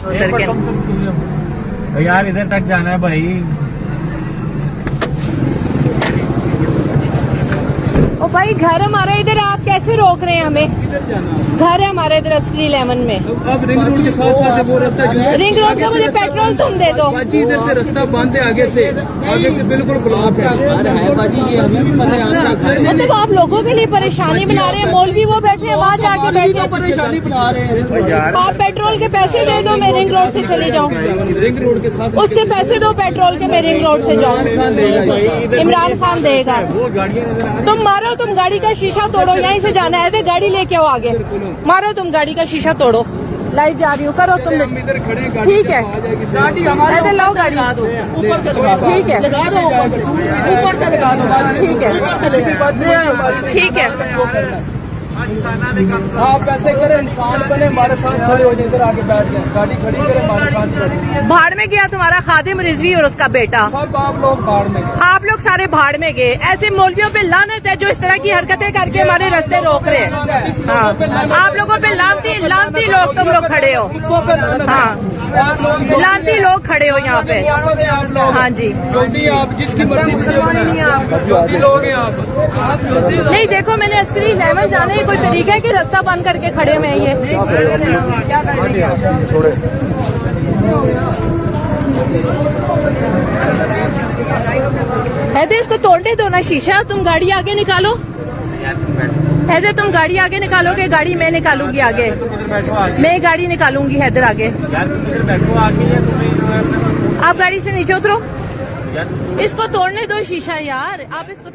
उधर के यार इधर तक जाना है भाई। ओ भाई घर हमारा इधर, आप कैसे रोक रहे हैं हमें? घर है हमारे इधर अस्करी 11 में। अब रिंग रोड के साथ साथ वो रास्ता जो है, रिंग रोड का मुझे पेट्रोल तुम दे दो। बाजी इधर से रास्ता बंद है, आगे से बिल्कुल ब्लॉक है बाजी। ये अभी भी मतलब आप लोगों के लिए परेशानी बना रहे हैं। मौलवी वो बैठे हैं वहाँ जाके बैठे, परेशानी बना रहे हैं। आप पेट्रोल के पैसे दे दो, मैं रिंग रोड से चली जाऊँ। रिंग रोड के साथ उसके पैसे दो पेट्रोल के, मैं रिंग रोड से जाऊँ। इमरान खान देगा। तुम मारो, तुम गाड़ी का शीशा तोड़ो, यहीं से जाना है। गाड़ी लेके आओ आगे, मारो तुम गाड़ी का शीशा तोड़ो। लाइट जा रही हो, करो तुम। ठीक है, ऐसे लाओ गाड़ी, ऊपर से लगा दो। ठीक है, ऊपर से लगा दो। ठीक है, ठीक है। आप ऐसे करें, इंसान बने, हमारे साथ खड़े हो जाए, इधर आके बैठ जाए, गाड़ी खड़ी करें, हमारे साथ खड़े। भाड़ में गया तुम्हारा खादिम रिजवी और उसका बेटा। सब आप लोग भाड़ में गए। आप लोग सारे भाड़ में गए। ऐसे मौलवियों पे लानत है जो इस तरह की हरकतें करके हमारे रास्ते रोक रहे हैं। हाँ, आप लोगों पे लानती लोग तुम लोग खड़े हो। हाँ, लानती लोग खड़े हो यहाँ पे। हाँ जी, आप जिसकी मर्जी लोग हैं आप। नहीं देखो, मैंने अस्करी 11 जाने कोई तरीका है कि रास्ता बंद करके खड़े हुए हैं ये? हैदर इसको तोड़ने दो ना शीशा। तुम गाड़ी आगे निकालो हैदर, तुम गाड़ी आगे निकालोगे, गाड़ी मैं निकालूंगी आगे। मैं गाड़ी निकालूंगी हैदर आगे। आप गाड़ी से नीचे उतरो, इसको तोड़ने दो शीशा यार। आप इसको